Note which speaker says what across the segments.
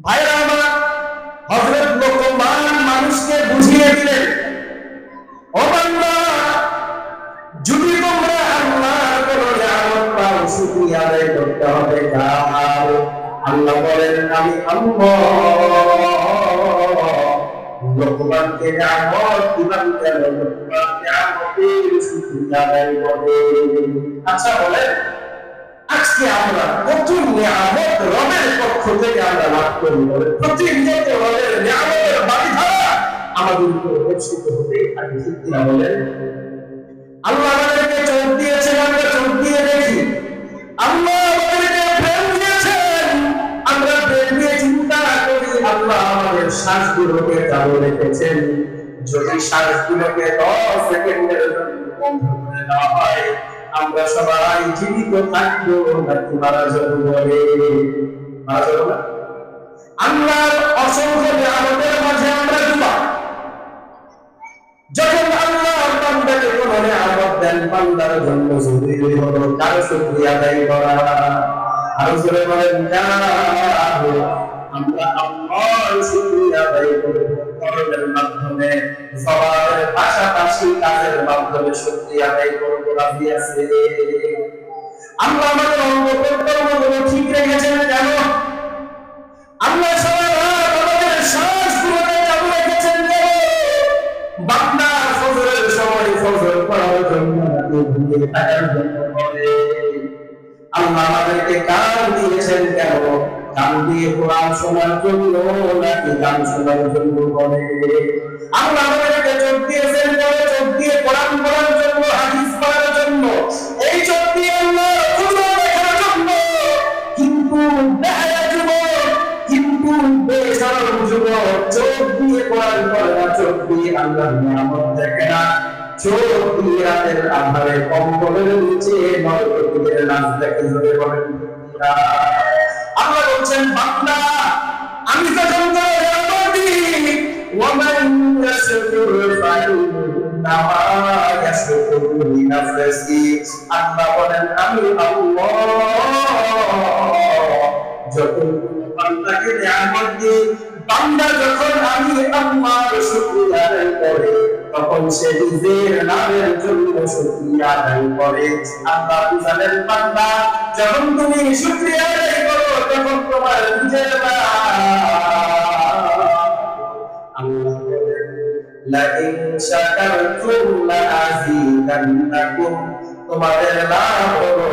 Speaker 1: ভাইরা আমার, হযরত লোকমান মানুষকে বুঝিয়ে দিলেন, ও বান্দা, যদি তোমরা আল্লাহর কোন নিয়ামত পাও, শুকরিয়া আদায় করতে হবে। যাও, আল্লাহ বলেন, আমি আল্লাহ লোকমানকে নিয়ামত দিলাম, কেন লোকমান নিয়ামতের শুকরিয়া আদায় করে। আচ্ছা বলেন, আজকে আমরা কত নিয়ামত রবের পক্ষ থেকে আমরা লাভ করি, প্রতিনিয়ত রবের নিয়ামতের বাড়িধারা আমাদের উপরে বর্ষিত হতেই থাকে, ঠিক কিনা বলেন? আল্লাহ আমাদেরকে চোখ দিয়েছেন, আমরা চোখ দিয়ে দেখি। আল্লাহ আমাদেরকে প্রেম দিয়েছেন, আমরা প্রেম দিয়ে চিন্তা করি। আল্লাহ আমাদের শ্বাসগুলোকে চালু রেখেছেন, যদি শ্বাসগুলোকে 10 সেকেন্ডের জন্য বন্ধ করে দেওয়া হয়, আমরা সবাই জীবিত থাকবো নাকি মারা যাবো? বলে মারা যাবো না? আল্লাহর অসংখ্য নিয়ামতের মাঝে আমরা ডুবা। যখন আল্লাহ বান্দাকে কোন নিয়ামত দেন, বান্দার জন্য জরুরি হলো তার শুকরিয়া আদায় করা। আর জোরে বলেন, আমরা আল্লাহর শুকরিয়া আদায় করব কর্মের মাধ্যমে, জবানের পাশাপাশি কাজের মাধ্যমে শুকরিয়া আদায় করব। রাজি আছে? আল্লাহ আমাদের অঙ্গ-প্রত্যঙ্গগুলো ঠিক রেখেছেন কেন? আল্লাহ আমাদের শ্বাসগুলোকে চালু রেখেছেন কেন? বান্দা ফজরের সময় ফজর পড়ার জন্য, ঘুমিয়ে থাকার জন্য করে। আল্লাহ আমাদেরকে কান দিয়েছেন কেন? কান দিয়ে কোরআন শোনার জন্য নাকি গান শোনার জন্য করে? আল্লাহ আমাদেরকে চোখ দিয়েছেন কেন? চোখ দিয়ে কোরআন পড়ার জন্য, হাদিস পড়ার জন্য। এই চোখ দিয়ে আল্লাহ কুরআন দেখার জন্য। কিন্তু বেহায়া যুবক, কিন্তু বেশরম যুবক চোখ দিয়ে কোরআন পড়ে না, চোখ দিয়ে আল্লাহর নিয়ামত দেখে না, চোখ দিয়ে রাতের আধারে কম্বলের নিচে নরকটির নাচ দেখে। জোরে বলেন না? আল্লাহ বলছেন, বান্দা, আমি যখন তোর নিয়ামত দিই, ওয়ামান ইয়াশকুর ফাইন্নামা ইয়াশকুরু লিনাফসি। আল্লাহ বলেন, আমি আল্লাহ যখন বান্দাকে নিয়ামত দিই, বান্দা যখন আমি আল্লাহর শুকরিয়া আদায় করে, তখন সে নিজের নামের জন্য শুকরিয়া আদায় করে। আল্লাহ বুঝালেন, বান্দা, যখন তুমি শুকরিয়া আদায় করো, তখন তোমার নিজের নাম। আল্লাহ বলেন, লাইন শাকারতুম লাযীদান্নাকুম। তোমাদের লাভ হলো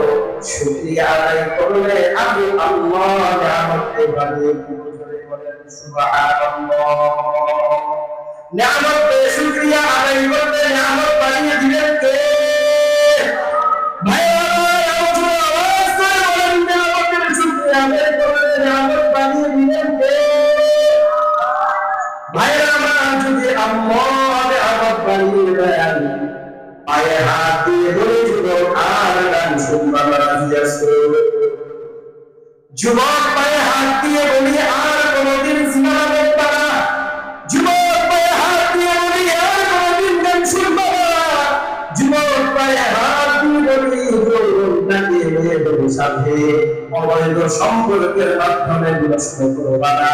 Speaker 1: শুকরিয়া আদায় করলে আমি আল্লাহ নিয়ামতকে বাড়িয়ে দিব। সুবহানাল্লাহ। নিয়ামত পেয়ে শুকরিয়া আদায় করলে নিয়ামত বাড়িয়ে দিলেন কে? ভাইরা, আওয়াজ করে বলেন, নিয়ামতের শুকরিয়া আদায় করলে নিয়ামত বাড়িয়ে দিলেন কে? ভাইরা, যদি আল্লাহ নিয়ামত বাড়িয়ে দেন, পায়ে হাত দিয়ে ধরে যুবক আর গান শুনবার রাজি আছে? যুবক পায়ে হাত দিয়ে বলি, আর কোনদিন সিনেমা দেখবা না। যুবক পায়ে হাত দিয়ে বলি, আর কোনদিন গান শুনবা না। যুবক পায়ে হাত দিয়ে বলি, নাকি মেয়েদের সাথে অবৈধ সম্পর্কের মাধ্যমে বিনষ্ট করবা না।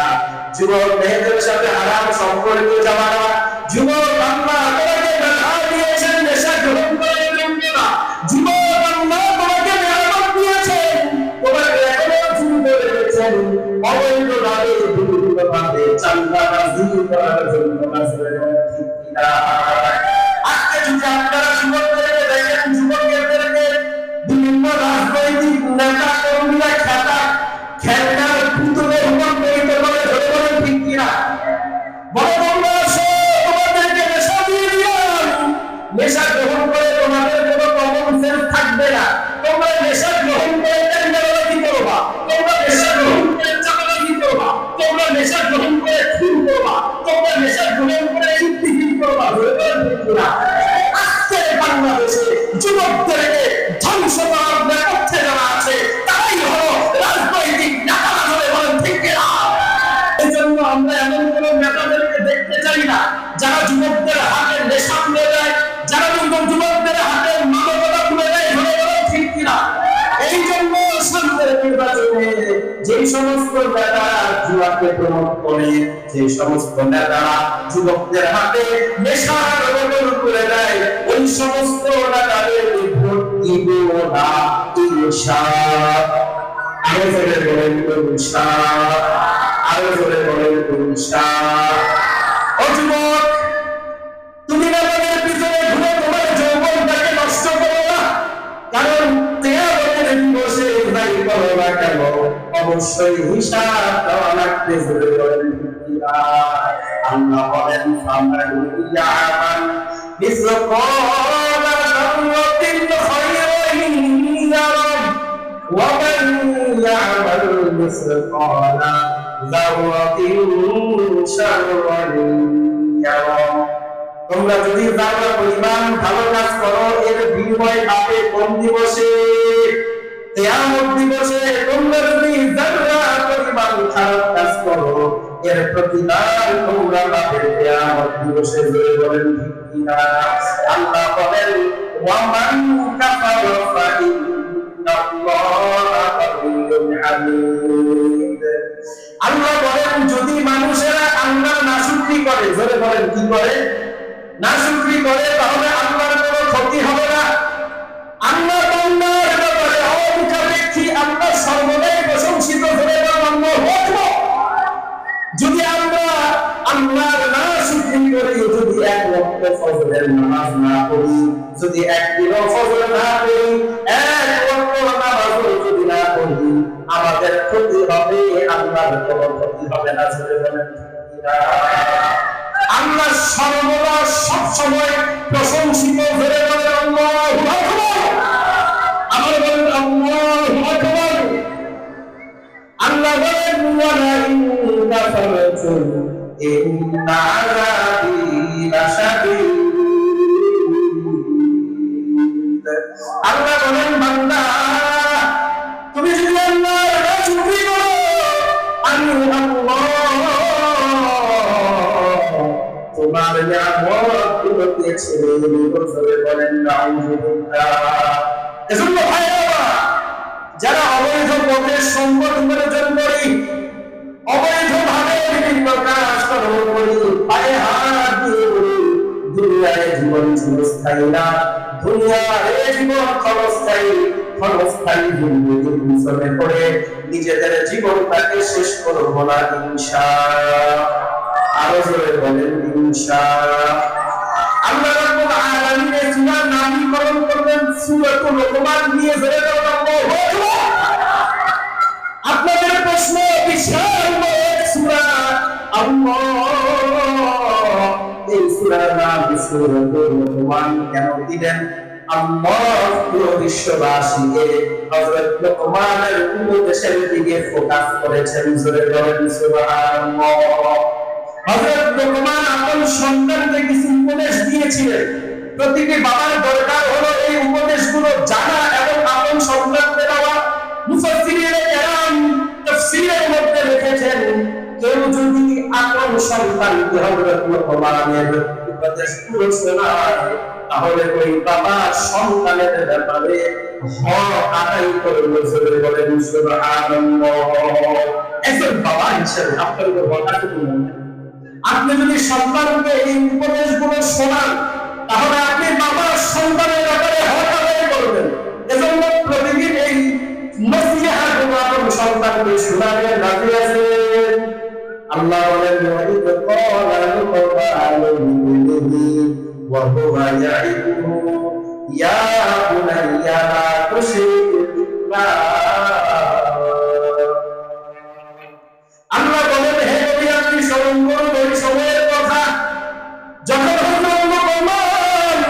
Speaker 1: যুবক মেয়েদের সাথে হারাম সম্পর্কে যাবা না। যুবক আল্লাহ তোমাকে দেখা দিয়েছেন নেশা গ্রহণ করে না। যুবক আল্লাহ তোমাকে নিয়ামত দিয়েছেন, তোমাকে এখনো চিন্তা রেখেছেন অবৈধ ভাবে, বিভিন্নভাবে চাঁদাবাজি করার জন্য। ঠিক কিনা? আজকে যদি আপনারা যুবকদেরকে দেখেন, যুবকদেরকে বিভিন্ন রাজনৈতিক নেতা কর্মীরা খেলনার পুতুলের উপর প্রেরিত করে। ধরে বলেন, ঠিক কিনা? বড় তোমাদেরকে নেশা দিয়ে দিলাম, নেশা গ্রহণ করে তোমাদের কোনো কমন সেন্স থাকবে না। তোমরা নেশা গ্রহণ করে টেন্ডারবাজি করবা, তোমরা নেশা গ্রহণ করে চাঁদাবাজি করবা, তোমরা নেশা গ্রহণ করে খুন করবা, তোমরা নেশা গ্রহণ করে ইত্তিহিন করবা। আজকে বাংলাদেশে যুবকদেরকে ধ্বংস করার নেপথ্যে যারা আছে, তারাই হলো রাজনৈতিক নেতারা। ধরে বলেন, ঠিক কিনা? এই জন্য আমরা এমন কোন নেতাদেরকে দেখতে চাই না যারা যুবকদের হাতে নেশা তুলে দেয়, যারা যুবকদের হাতে মাদকতা তুলে দেয়। ধরে বলেন, ঠিক কিনা? এই জন্য সামনের নির্বাচনে যেই সমস্ত নেতারা জুয়াকে প্রমোট করে, যে সমস্ত নেতারা যুবকদের হাতে নেশার বোতল তুলে দেয়, ওই সমস্ত নেতাদের ভোট দিব না ইনশাআল্লাহ। আরো জোরে বলেন ইনশাআল্লাহ, আরো জোরে বলেন ইনশাআল্লাহ। ও যুবক, তুমি নেতাদের পিছনে ঘুরে তোমার যৌবনটাকে নষ্ট করো না, কারণ কিয়ামতের দিবসে যাই করো না কেন অবশ্যই হিসাব দেওয়া লাগবে। জোরে বলেন আল্লাহ বলেন ফামান ইয়ামান মিসকালা যাররাতিন খায়রান ইয়ারা ওয়া মান ইয়ামাল মিসকালা যাররাতিন শাররান ইয়ারা। তোমরা যদি যারা পরিমাণ ভালো কাজ করো এর বিনিময় পাবে কোন দিবসে? কিয়ামত দিবসে। তোমরা যদি যারা পরিমাণ খারাপ কাজ করো এর প্রতিদান তোমরা পাবে কিয়ামত দিবসে। জোরে বলেন ঠিক কিনা? আল্লাহ বলেন ওয়া মান কাফারা ফা ইন্নাল্লাহা গানিয়্যুন হামিদ। আল্লাহ বলেন যদি মানুষেরা আল্লাহর নাশুকরি করে, জোরে বলেন কি করে? নাশুকরি করে, তাহলে আল্লাহর কোনো ক্ষতি হবে না। আল্লাহ বান্দার ব্যাপারে অমুখাপেক্ষী, আল্লাহ সর্বদাই প্রশংসিত। হয়ে আল্লাহু আকবার। যদি আমরা আল্লাহর নাশুকরি করি, যদি এক ওয়াক্ত ফজরের নামাজ না পড়ি, যদি একদিনও ফজর না পড়ি, এক ওয়াক্ত নামাজ যদি না পড়ি, আমাদের ক্ষতি হবে, আল্লাহর কোনো ক্ষতি হবে না। জোরে বলেন আল্লাহ সর্বদা সব সময় প্রশংসিত। ধরে বলেন আল্লাহু আকবার। আমার বলেন আল্লাহু আকবার। আল্লাহ বলেন ওয়ালা ইন কাফারতুম ইন্না আযাবি লাশাদীদ। আল্লাহ বলেন বান্দা তুমি যদি আল্লাহর নাশুকরি করো, আমি আল্লাহ তোমার নিয়ামতগুলোকে ছেড়ে দেব। জোরে বলেন নাউযুবিল্লাহ। এজন্য ভাইরা, যারা অবৈধ পথে সম্পদ উপার্জন করি, অবৈধভাবে বিভিন্ন কাজ করি, পায়ে হাত দিয়ে বলি দুনিয়ায় জীবন চিরস্থায়ী না, দুনিয়ার এই জীবন ক্ষণস্থায়ী। ক্ষণস্থায়ী জিন্দেগির পিছনে পড়ে নিজেদের জীবনটাকে শেষ করবো না ইনশাআল্লাহ। আরো জোরে বলেন ইনশাআল্লাহ। আল্লাহ রাব্বুল আলামিন এই সূরার নামকরণ করলেন সূরাতুল লোকমান দিয়ে। জোরে বলেন আল্লাহু আকবার। আপনাদের প্রশ্ন, বিশাল বড় সূরা আল্লাহ এই সূরার নাম সূরাতুল লোকমান কেন দিলেন? আল্লাহ পুরো বিশ্ববাসীকে হযরত লোকমানের উপদেশের দিকে ফোকাস করেছেন। জোরে বলেন সুবহানাল্লাহ। হযরত লোকমান আপন সন্তানকে কিছু উপদেশ দিয়েছিলেন। প্রতিটি বাবার দরকার হলো এই উপদেশগুলো জানা এবং আপন সন্তানকে দেওয়া। মুফাসসিরিনে কেরাম তাফসীরের মধ্যে লিখেছেন, কেউ যদি আপন সন্তানকে হযরত লোকমানের উপদেশগুলো শোনায়, তাহলে ওই বাবা সন্তানের ব্যাপারে হক আদায় করবে। জোরে বলেন সুবহানাল্লাহ। একজন বাবা হিসেবে আপনার উপর হক আছে কি না? আপনি যদি সন্তানকে এই উপদেশগুলো শোনান, তাহলে আপনি বাবার সন্তানের ব্যাপারে হক আদায় করবেন। এজন্য প্রতিদিন এই নসিহতগুলো আপন সন্তানকে শোনাবেন। রাজি আছেন? আল্লাহ বলেন ওয়াইদ ক্বালা লুকমানু লিবনিহি ওয়া হুয়া ইয়াইদুহু ইয়া বুনাইয়া লা তুশরিক বিল্লাহ। আল্লাহ বলেন হে নবী, আপনি স্মরণ করুন ওই সময়ের কথা যখন লোকমান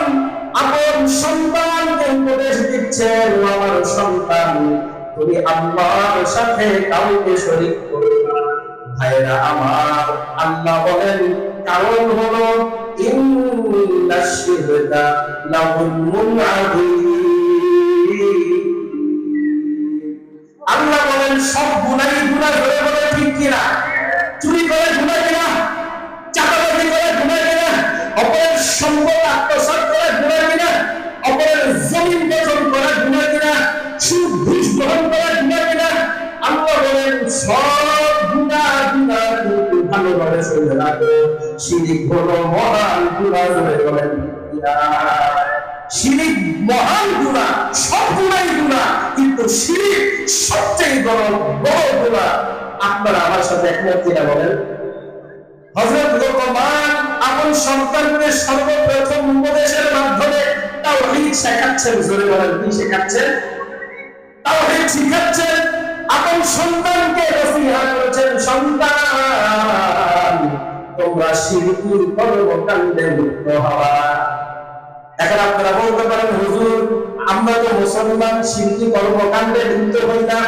Speaker 1: আপন সন্তানকে উপদেশ দিচ্ছেন, আমার সন্তান তুমি আল্লাহর সাথে কাউকে শরীক করো না। ভাইরা আমার, আল্লাহ বলেন কারণ হলো ইন্নাশ শিরকা লাযুলমুন আযীম। আল্লাহ বলেন সব গুনাহই গুনাহ। ধরে বলে ঠিক কিনা? চুরি করে গুনাহ কিনা? চাঁদাবাজি করে গুনাহ কিনা? অপরের সম্পদ আত্মসাৎ করে গুনাহ কিনা? অপরের জমিন দখল করে গুনাহ কিনা? সুদ ঘুষ গ্রহণ করে গুনাহ কিনা? আল্লাহ বলেন সব ভালোভাবে শুনে রাখো, শিরিক হলো মহান গুনাহ। বলেন শিরিক মহান গুনাহ, সব গুনাহই গুনাহ, কিন্তু শিরিক সবচেয়ে বড় গুনাহ। আপনারা আমার সাথে একমত কিনা বলেন? হযরত লোকমান আপন সন্তানকে সর্বপ্রথম উপদেশের মাধ্যমে তাওহীদ শেখাচ্ছেন। জোরে বলেন, কি শেখাচ্ছেন? তাওহীদ শেখাচ্ছেন। আপন সন্তানকে নসিহত করেছেন, সন্তান তোমরা শিরকির কর্মকাণ্ডে লিপ্ত হওয়া। এখন আপনারা বলতে পারেন, হুজুর আমরা তো মুসলমান, শিরকি কর্মকাণ্ডে লিপ্ত হই না।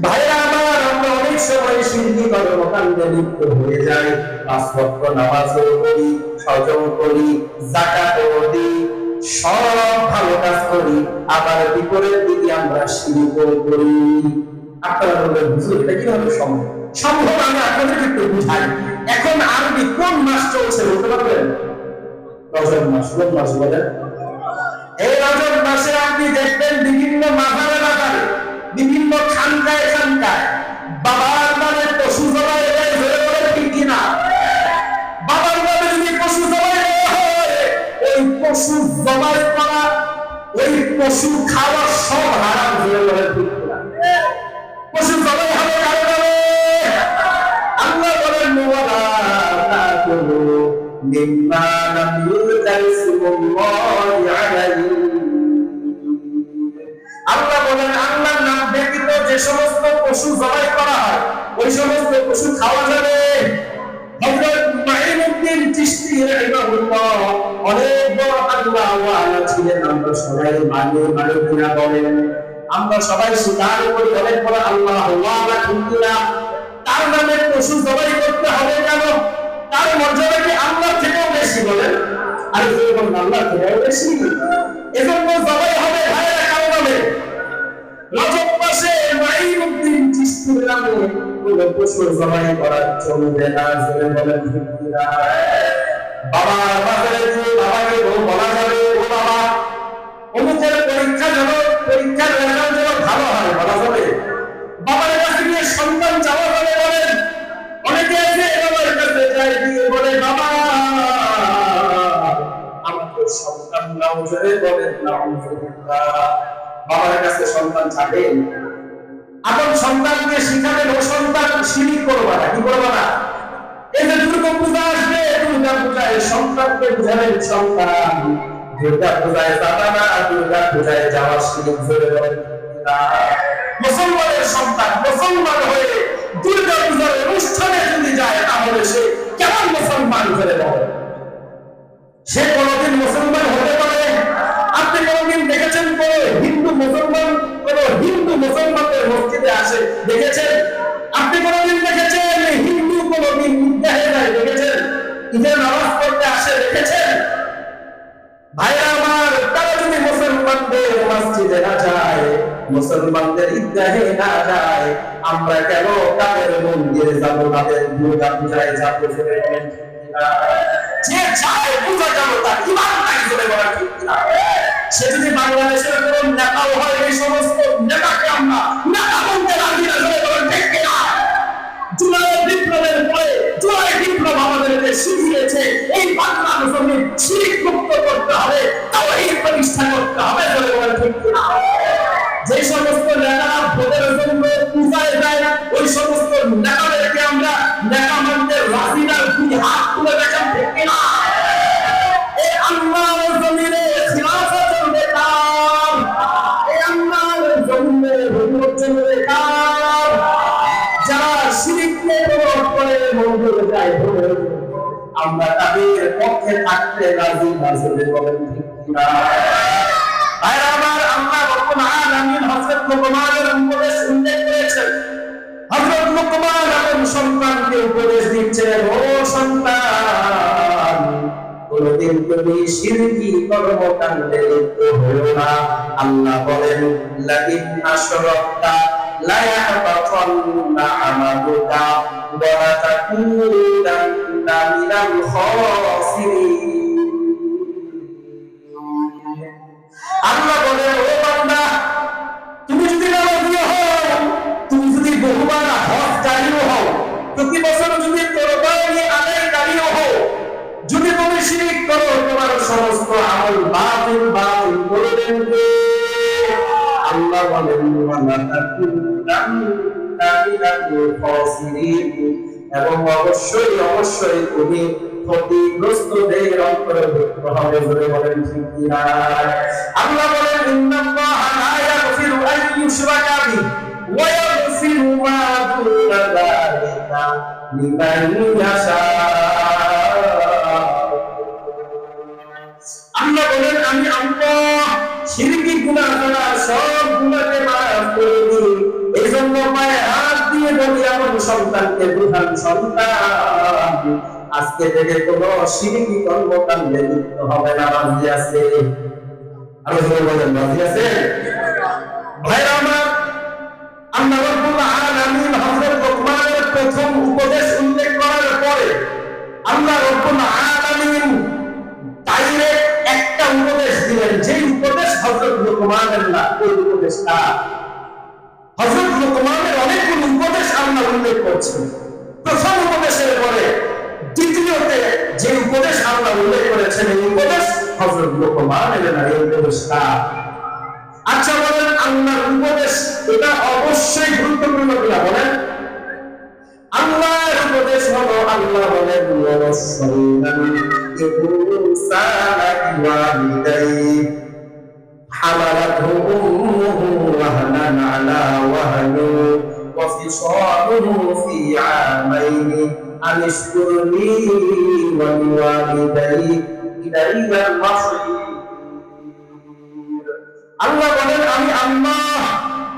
Speaker 1: ভাইরা আমার, আমরা অনেক সময় শিরকি কর্মকাণ্ডে লিপ্ত হয়ে যাই। ৫ ওয়াক্ত নামাজও পড়ি, হজও করি, যাকাতও দিই, সব ভালো কাজ করি, আবার বিপরীত দিকে আমরা শিরকও করি। আপনারা বলবেন, হুজুর এটা কিভাবে সম্ভব? সম্ভব আমি আপনাদের একটু বুঝাই। এখন আরবি কোন মাস চলছে বলতে পারবেন? রজব মাস। কোন মাস বলেন? এই রজব মাসে আপনি দেখবেন বিভিন্ন মাজারে মাজারে, বিভিন্ন খানকায় খানকায় বাবার নামে পশু জবাই হয়। ধরে বলে ঠিক কিনা? বাবার নামে যদি পশু জবাই হয়, ওই পশু জবাই করা, ওই পশু খাওয়া সব হারাম। ধরে বলে ঠিক কিনা? পশু জবাই হবে কারো নামে। আল্লাহ বলেন, ওয়ালা তাকুলু মিম্মা লাম ইউযকার ইসমুল্লাহি আলাইহি। আল্লাহ বলেন, আল্লাহর নাম ব্যতীত যে সমস্ত পশু জবাই করা হয়, ওই সমস্ত পশু খাওয়া যাবে। হযরত মাইনুদ্দিন চিশতি রাহিমাহুল্লাহ অনেক বড় আল্লাহ ওয়ালা ছিলেন। আমরা সবাই মানি কিনা বলেন? আমরা সবাই স্বীকার করি অনেক বড় আল্লাহ ওয়ালা, ঠিক কিনা? তার নামে পশু জবাই করতে হবে কেন? তার মর্যাদা কি আল্লাহ থেকেও বেশি? বলেন। আর যখন আল্লাহ থেকেও বেশি, এজন্য জবাই হবে ভাইরা কারো নামে। রজব মাসে মাইনুদ্দিন চিশতির নামে কোন পশু জবাই করা চলবে না। জোরে বলেন ঠিক কিনা? বাবার বাজারে গিয়ে বাবাকে বলা যাবে, ও বাবা অমুকের পরীক্ষা যেন, পরীক্ষার রেজাল্ট যেন ভালো হয়, বলা যাবে? বাবার কাছে গিয়ে সন্তান চাওয়া যাবে? বলেন। অনেকে আছে বাবার কাছে যায়, গিয়ে বলে, বাবা আমাকে সন্তান নাও। জোরে বলেন নাউযুবিল্লাহ। বাবার কাছে সন্তান চাবেন? আপন সন্তানকে শিখাবেন, ও সন্তান শিরিক করবা না। কি করবা না? এই যে দুর্গা পূজা আসবে, দুর্গা পূজায় সন্তানকে বুঝাবেন, সন্তান দুর্গা পূজায় যাবা না, দুর্গা পূজায় যাওয়া শিরিক। জোরে বলেন না। মুসলমানের সন্তান মুসলমান হয়ে দুর্গা পূজার অনুষ্ঠানে যদি যায়, তাহলে সে কেমন মুসলমান? করে বলে সে কোনদিন মুসলমান হতে পারে? আপনি কোনদিন দেখেছেন কোন হিন্দু মুসলমানদের মসজিদে আসে? দেখেছেন? আপনি কোনদিন দেখেছেন হিন্দু কোনদিন ঈদগাহে যায়? দেখেছেন? ঈদের নামাজ পড়তে আসে? দেখেছেন? ভাইরা আমার, তারা যদি মুসলমানদের মসজিদে না যায়, মুসলমানদের ঈদগাহে না যায়, আমরা কেন তাদের মন্দিরে যাবো, তাদের দুর্গা পূজায় যাবো? যে চায় পূজা যাবো, তার ইমান নাই। জোরে বলা ঠিক কিনা? সে যদি বাংলাদেশের কোন নেতাও হয়, এই সমস্ত নেতাকে আমরা নেতা বলতে রাজি না। জোরে বলা ঠিক কিনা? জুলাই বিপ্লবের পরে, জুলাই বিপ্লব আমাদেরকে শিখিয়েছে এই বাংলার জমিন শিরক মুক্ত করতে হবে, তাওহীদ প্রতিষ্ঠা করতে হবে। জোরে বলা ঠিক কিনা? যে সমস্ত নেতারা ভোটের জন্য পূজায় যায়, ওই সমস্ত নেতাদেরকে আমরা নেতা মানতে রাজি না। দুই হাত তুলে দেখেন, ঠিক কিনা? এই আল্লাহর জমিনে খিলাফত চলবে কার? এই আল্লাহর জমিনে হুকুমত চলবে কার? যারা শিরককে প্রমোট করে, মন্দির যায়, আমরা তাদের পক্ষে থাকতে রাজি না। জোরে বলেন ঠিক কিনা? আর আমার আল্লাহ রব্বুল আলামিন হযরত লোকমানের উপদেশ উল্লেখ করেছেন। হযরত লোকমান আপন সন্তানকে উপদেশ দিচ্ছেন, ও সন্তান, কোনদিন তুমি শিরকি কর্মকাণ্ডে লিপ্ত হও না। আল্লাহ বলেন, লাইন আশরাকতা লা ইয়াহবাতান্না আমালুকা ওয়া লাতাকুনান্না মিনাল খাসিরিন। আল্লাহ বলেন, ও বান্দা, তুমি যদি নামাজি হও, তুমি যদি বহুবার হজ্জকারীও হও, প্রতি বছর যদি শিরক করো তোমার সমস্ত আমল বাতিল বাতিল করে দেবে। আল্লাহ বলেন ওয়ালা তাকুনান্না মিনাল খাসিরিন, এবং অবশ্যই অবশ্যই তুমি ক্ষতিগ্রস্তদের অন্তর্ভুক্ত হবে বলে বলেন ঠিক কিনা? আল্লাহ বলেন ইন্নাল্লাহা লা ইয়াগফিরু আন ইউশরাকা বিহি ওয়া ইয়াগফিরু মা দুনা যালিকা লিমান ইয়াশা। আল্লাহ বলেন আমি আল্লাহ শিরকি গুনাহ করা সব গুনাহকে মাফ করে দিই। এইজন্য পায়ে হাত দিয়ে বলি আমার সন্তানকে বুঝান, সন্তান আজকে থেকে কোনো শিরকি কর্মকাণ্ডে লিপ্ত হবে না। রাজি আছে? আরো জোরে বলেন রাজি আছে? ভাইরা আমার, আল্লাহ রাব্বুল আলামিন হযরত লোকমানের প্রথম উপদেশ উল্লেখ করার পরে আল্লাহ রাব্বুল আলামিন ডাইরেক্ট একটা উপদেশ দিলেন, যে উপদেশ হযরত লোকমানের না, ওই উপদেশটা হযরত লোকমানের অনেকগুলো উপদেশ আল্লাহ উল্লেখ করছেন। প্রথম উপদেশের পরে দ্বিতীয়তে যে উপদেশ আল্লাহ উল্লেখ করেছেন, এই উপদেশ হযরত লোকমানের না, এই উপদেশটা। আচ্ছা বলেন, আল্লাহর উপদেশ এটা অবশ্যই গুরুত্বপূর্ণ কিনা বলেন? আল্লাহর উপদেশ হলো, আল্লাহ বলেন ওয়াসাইনাল ইনসানা বিওয়ালিদাইহি হামালাতহু উম্মুহু ওয়াহনান আলা ওয়াহনি ওয়া ফিসালুহু ফি আমাইনি আন ইশকুর লি ওয়া লিওয়ালিদাইহি ইলাইয়াল মাসীর। আল্লাহ বলেন আমি আল্লাহ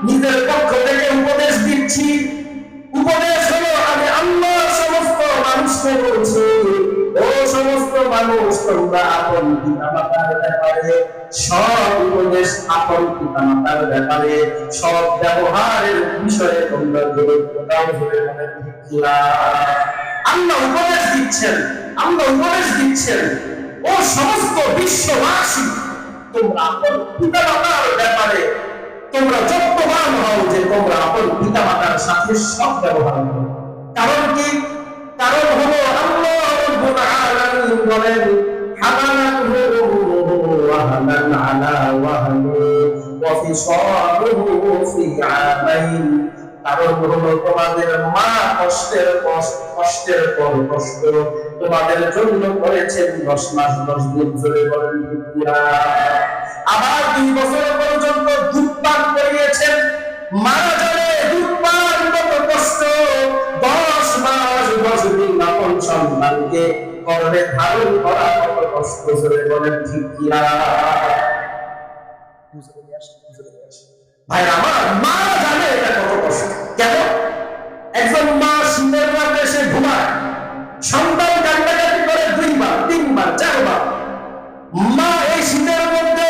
Speaker 1: নিজের পক্ষ থেকে উপদেশ দিচ্ছি। উপদেশ হলো আমি আল্লাহ সমস্ত মানুষকে বলছি, ও সমস্ত মানুষ তোমরা আপন পিতামাতার ব্যাপারে সব উপদেশ, আপন পিতামাতার ব্যাপারে সব ব্যবহারের বিষয়ে তোমরা গুরুত্ব দাও। আল্লাহ উপদেশ দিচ্ছেন, আল্লাহ উপদেশ দিচ্ছেন, ও সমস্ত বিশ্ববাসী তোমরা আপন পিতামাতার ব্যাপারে তোমরা যত্নবান হও, যে তোমরা আপন পিতামাতার সাথে সৎ ব্যবহার করো। কারণ কি? কারণ হলো আল্লাহ রাব্বুল আলামিন বলেন হামালাতহু ওয়াহনান আলা ওয়াহনি ওয়া ফিসালুহু ফি আমাইন। কারণ হলো তোমাদের মা কষ্টের কষ্টের পর কষ্ট তোমাদের জন্য করেছেন 10 মাস 10 দিন ধরে, বলেন ঠিক কিনা? আবার 2 বছর পর্যন্ত দুধ পান করিয়েছেন। মারা যাবে দুধ পান কত কষ্ট, 10 মাস 10 দিন আপন সন্তানকে গর্ভে ধারণ করা কত কষ্ট, ধরে বলেন ঠিক কিনা? ভাই আমার, মারা যাবে এটা কত কষ্ট। কেন? একজন মা শীতের রাতে এসে ঘুমায়, সন্তান কান্নাকাটি করে 2 বার 3 বার 4 বার। মা এই শীতের মধ্যে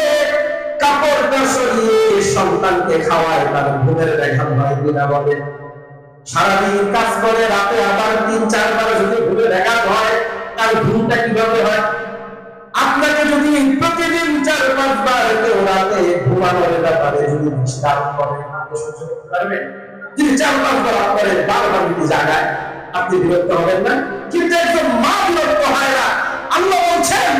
Speaker 1: কাপড়টা সরিয়ে সন্তানকে খাওয়ায়, তার ঘুমের ব্যাঘাত হয় কিনা বলে? সারাদিন কাজ করে, রাতে আবার 3-4 বার যদি ঘুমের ব্যাঘাত হয়, তার ঘুমটা কিভাবে হয়? আপনাকে যদি প্রতিদিন 4-5 বার কেউ রাতে ঘুমানোর ব্যাপারে যদি ডিস্টার্ব করে, আপনি সহ্য করতে পারবেন? যদি 4-5 বার আপনার বারবার যদি জাগায়, আপনি বিরক্ত হবেন না? কিন্তু একজন মা বিরক্ত হয় না। আল্লাহ বলছেন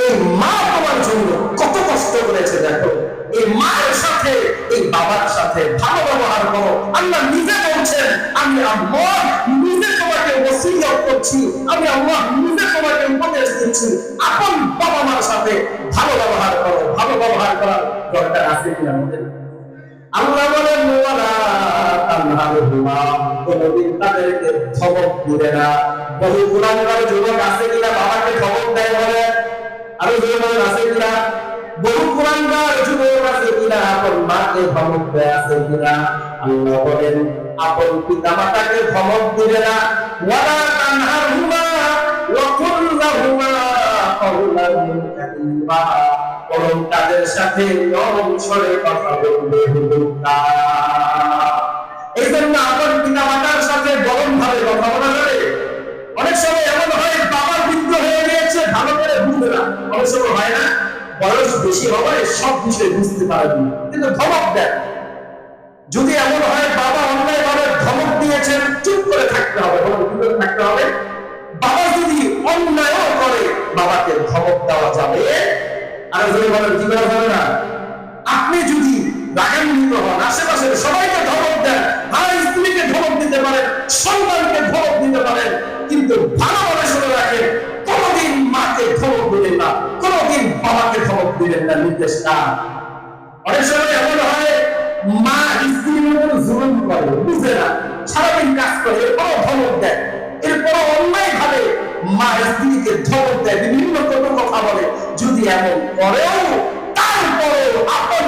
Speaker 1: এই মা তোমার জন্য কত কষ্ট করেছে, দেখো। এই মায়ের সাথে এই বাবার সাথে ভালো ব্যবহার করো। আল্লাহ নিজে বলছেন আমি আল্লাহ নিজে তোমাকে ওসিয়ত করছি, আমি আল্লাহ নিজে তোমাকে উপদেশ দিচ্ছি, আপন বাবা মার সাথে ভালো ব্যবহার করো। ভালো ব্যবহার করার দরকার আছে কি আমাদের? আল্লাহ বলেন ওয়ালা তানহারহুমা, কোনদিন তাদেরকে ধমক দিবে না। বহু কুলাঙ্গার যুবক আছে কিনা বাবাকে ধমক দেয়? বলে আরো যুবক আছে কিনা? বহু কুলাঙ্গার যুবক আছে কিনা আপন মাকে ধমক দেয় আছে কিনা? আল্লাহ বলেন আপন পিতামাতাকে ধমক দিবে না। ওয়ালা তানহারহুমা ওয়া কুল লাহুমা কওলান কারীমা, বরং তাদের সাথে নরম স্বরে কথা বলবে। এই জন্য আপন পিতামাতার সাথে গরম ভাবে কথা বলা যাবে। অনেক সময় এমন হয় বাবা বৃদ্ধ হয়ে গিয়েছে, ভালো করে বুঝবে না। অনেক সময় হয় না, বয়স বেশি হওয়ায় সব বিষয় বুঝতে পারেনি, কিন্তু ধমক দেয়। যদি এমন হয় বাবা অন্যায় ভাবে ধমক দিয়েছেন, চুপ করে থাকতে হবে। থাকতে হবে। বাবা যদি অন্যায়ও করে ধমক দেওয়া যাবে? আর যদি বলেন কি করা যাবে না? আপনি যদি রাগান্বিত হন, আশেপাশের সবাইকে ধমক দেন, আর স্ত্রীকে ধমক দিতে পারেন, সন্তানকে ধমক দিতে পারেন, কিন্তু ভালোভাবে শুনে রাখেন, কোনোদিন মাকে ধমক দিলেন না, কোনোদিন বাবাকে ধমক দিলেন না। নির্দেশ না। অনেক সময় এমন হয় মা স্ত্রীর উপর জুলুম করে, বুঝে না, সারাদিন কাজ করে, এরপরও ধমক দেয়, এরপরও অন্যায় ভাবে মা স্ত্রীকে ধমক দেয়, বিভিন্ন কোনো কথা বলে। যদি এমন করেও তারপরেও আপন